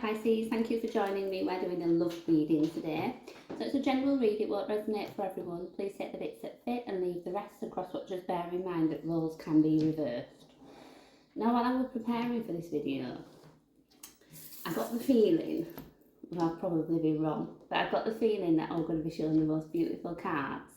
Pisces, thank you for joining me. We're doing a love reading today. So it's a general read, it won't resonate for everyone. Please take the bits that fit and leave the rest and cross watch. Just bear in mind that roles can be reversed. Now while I was preparing for this video, I got the feeling, well I'll probably be wrong, but I got the feeling that I'm going to be showing the most beautiful cards.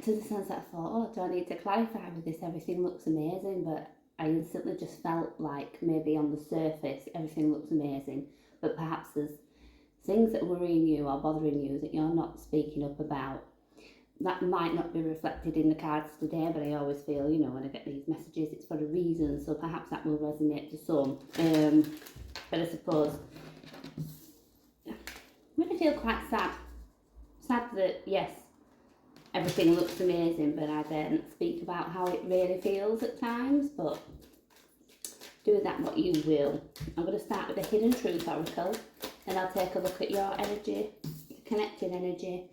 To the sense that I thought, oh, do I need to clarify with this? Everything looks amazing, but I instantly just felt like maybe on the surface everything looks amazing, but perhaps there's things that are worrying you or bothering you that you're not speaking up about. That might not be reflected in the cards today, but I always feel, you know, when I get these messages, it's for a reason, so perhaps that will resonate to some. But I suppose I really feel quite sad. Sad that, yes, everything looks amazing, but I don't speak about how it really feels at times, but do with that what you will. I'm going to start with the Hidden Truth Oracle, and I'll take a look at your energy, the connecting energy,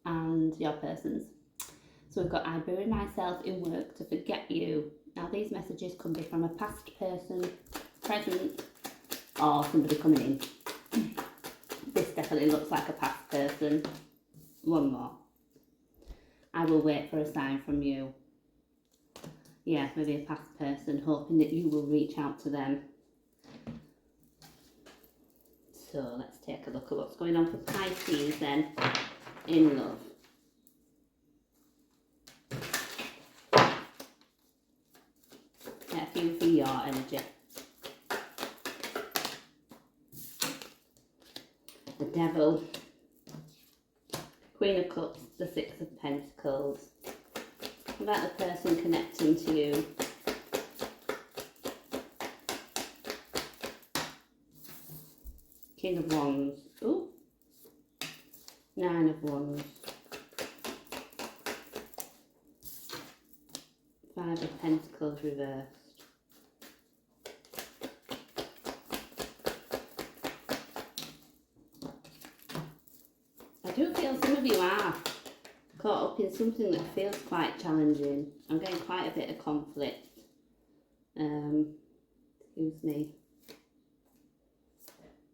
and your person's. So we've got, I bury myself in work to forget you. Now these messages can be from a past person, present, or somebody coming in. This definitely looks like a past person. One more. I will wait for a sign from you. Yeah, maybe a past person, hoping that you will reach out to them. So let's take a look at what's going on for Pisces then, in love. Get a few for your energy. The Devil, Queen of Cups, the Six of Pentacles. About the person connecting to you. King of Wands. Ooh. Nine of Wands. Five of Pentacles reversed. I do feel some of you are caught up in something that feels quite challenging. I'm getting quite a bit of conflict. Excuse me.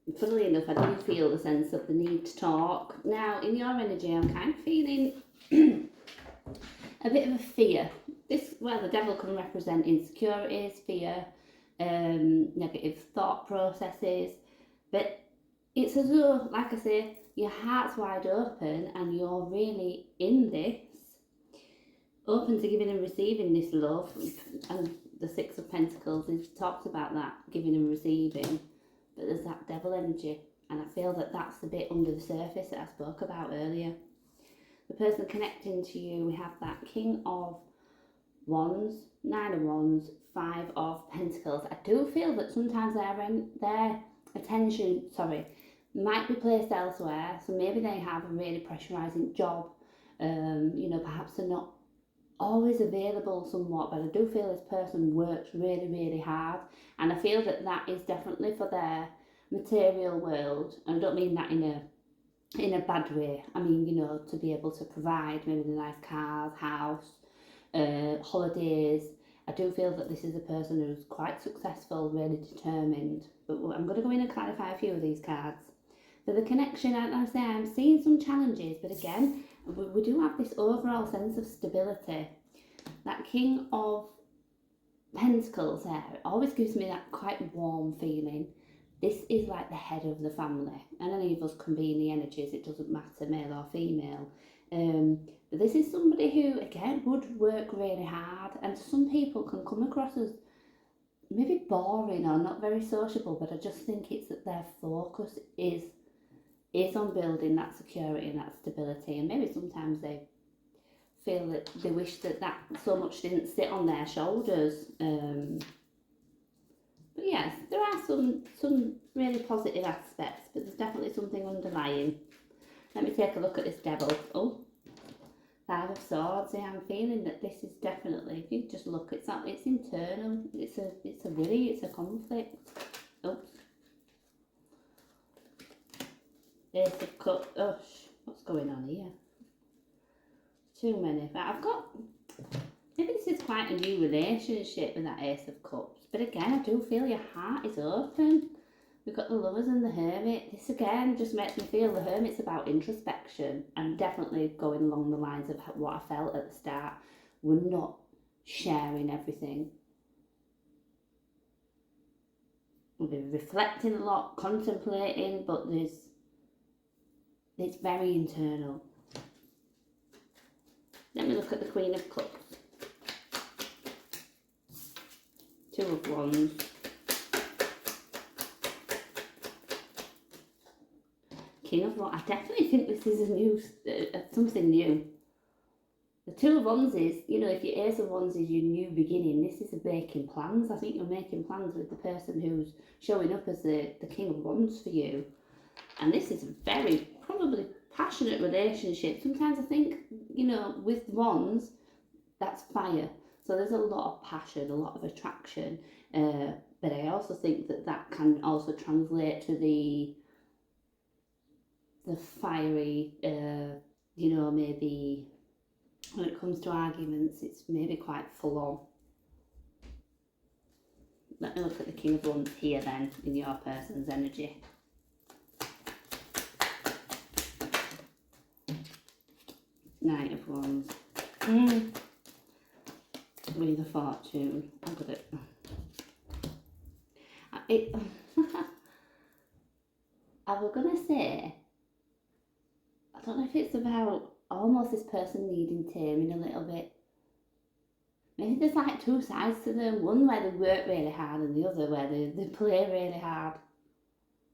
And funnily enough, I do feel the sense of the need to talk. Now, in your energy, I'm kind of feeling a bit of a fear. The Devil can represent insecurities, fear, negative thought processes, but it's as though, like I say, your heart's wide open and you're really in this, open to giving and receiving this love. And the Six of Pentacles talks about that, giving and receiving, but there's that Devil energy, and I feel that that's the bit under the surface that I spoke about earlier. The person connecting to you, we have that King of Wands, Nine of Wands, Five of Pentacles. I do feel that sometimes their attention, might be placed elsewhere, so maybe they have a really pressurising job, you know, perhaps they're not always available somewhat, but I do feel this person works really, really hard, and I feel that that is definitely for their material world, and I don't mean that in a bad way. I mean, you know, to be able to provide maybe the nice cars, house, holidays. I do feel that this is a person who's quite successful, really determined, but I'm going to go in and clarify a few of these cards. So the connection, as I say, I'm seeing some challenges, but again, we do have this overall sense of stability. That King of Pentacles there always gives me that quite warm feeling. This is like the head of the family, and any of us can be in the energies, it doesn't matter, male or female. But this is somebody who, again, would work really hard, and some people can come across as maybe boring or not very sociable, but I just think it's that their focus is on building that security and that stability, and maybe sometimes they feel that they wish that so much didn't sit on their shoulders. But yes, there are some really positive aspects, but there's definitely something underlying. Let me take a look at this Devil. Oh, Five of Swords. Yeah, I'm feeling that this is definitely, if you just look, it's internal. It's a worry, it's a conflict. Oops. Ace of Cups. Oh, what's going on here? Too many. But I've got, maybe this is quite a new relationship with that Ace of Cups. But again, I do feel your heart is open. We've got the Lovers and the Hermit. This again just makes me feel the Hermit's about introspection and definitely going along the lines of what I felt at the start. We're not sharing everything. We'll be reflecting a lot, contemplating, but it's very internal. Let me look at the Queen of Cups. Two of Wands. King of Wands. I definitely think this is a new, something new. The Two of Wands is, you know, if your Ace of Wands is your new beginning, this is making plans. I think you're making plans with the person who's showing up as the King of Wands for you. And this is a very, probably passionate relationship. Sometimes I think, you know, with Wands, that's fire. So there's a lot of passion, a lot of attraction. But I also think that can also translate to the fiery, you know, maybe when it comes to arguments, it's maybe quite full on. Let me look at the King of Wands here then, in your person's energy. Knight of Wands. Wheel of Fortune. I got it. I was going to say, I don't know if it's about almost this person needing taming a little bit. Maybe there's like two sides to them. One where they work really hard and the other where they play really hard.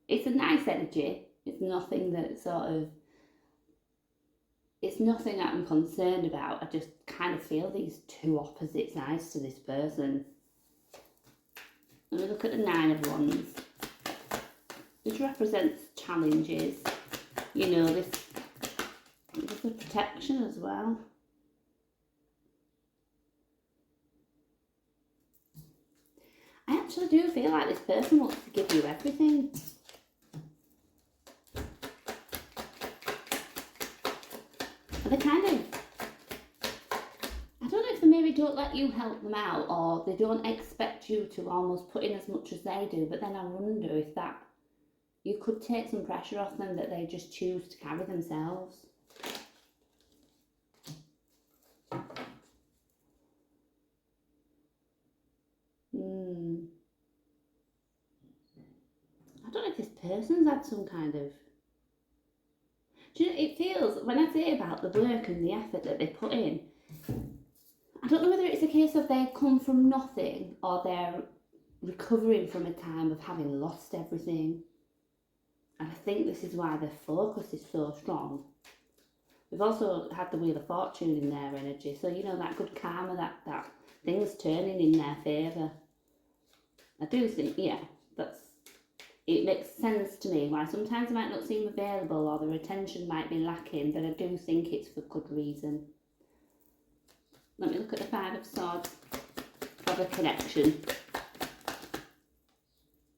It's a nice energy. It's nothing that sort of... It's nothing that I'm concerned about. I just kind of feel these two opposite sides to this person. Let me look at the Nine of Wands. This represents challenges. You know, there's a protection as well. I actually do feel like this person wants to give you everything. But they kind of, I don't know if they maybe don't let you help them out, or they don't expect you to almost put in as much as they do, but then I wonder if that, you could take some pressure off them that they just choose to carry themselves. I don't know if this person's had some kind of... Do you know, it feels, when I say about the work and the effort that they put in, I don't know whether it's a case of they come from nothing or they're recovering from a time of having lost everything. And I think this is why their focus is so strong. We've also had the Wheel of Fortune in their energy, so you know, that good karma, that things turning in their favour. I do think, yeah, it makes sense to me why sometimes it might not seem available or the retention might be lacking, but I do think it's for good reason. Let me look at the Five of Swords for the connection.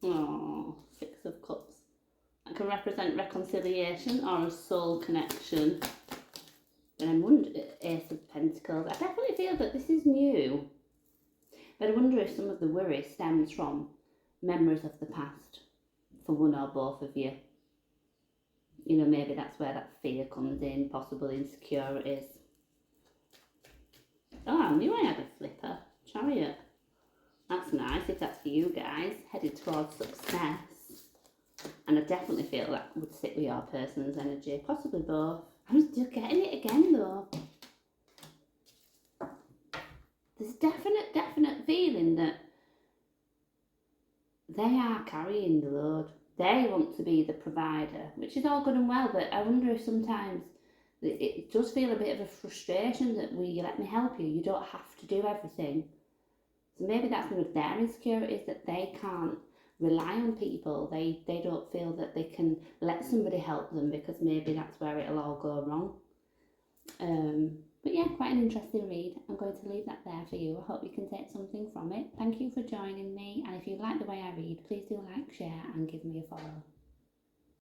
Oh, Six of Cups. That can represent reconciliation or a soul connection. And I wonder, Ace of Pentacles. I definitely feel that this is new. But I wonder if some of the worry stems from memories of the past for one or both of you. You know, maybe that's where that fear comes in, possible insecurities. Oh, I knew I had a flipper. Chariot. That's nice if that's for you guys. Headed towards success. And I definitely feel that would sit with your person's energy. Possibly both. I'm still getting it again though. There's definite feeling that they are carrying the load. They want to be the provider, which is all good and well, but I wonder if sometimes it does feel a bit of a frustration that, will you let me help you? You don't have to do everything. So maybe that's one of their insecurities, that they can't rely on people. They don't feel that they can let somebody help them because maybe that's where it'll all go wrong. But yeah, quite an interesting read. I'm going to leave that there for you. I hope you can take something from it. Thank you for joining me, and if you like the way I read, please do like, share and give me a follow.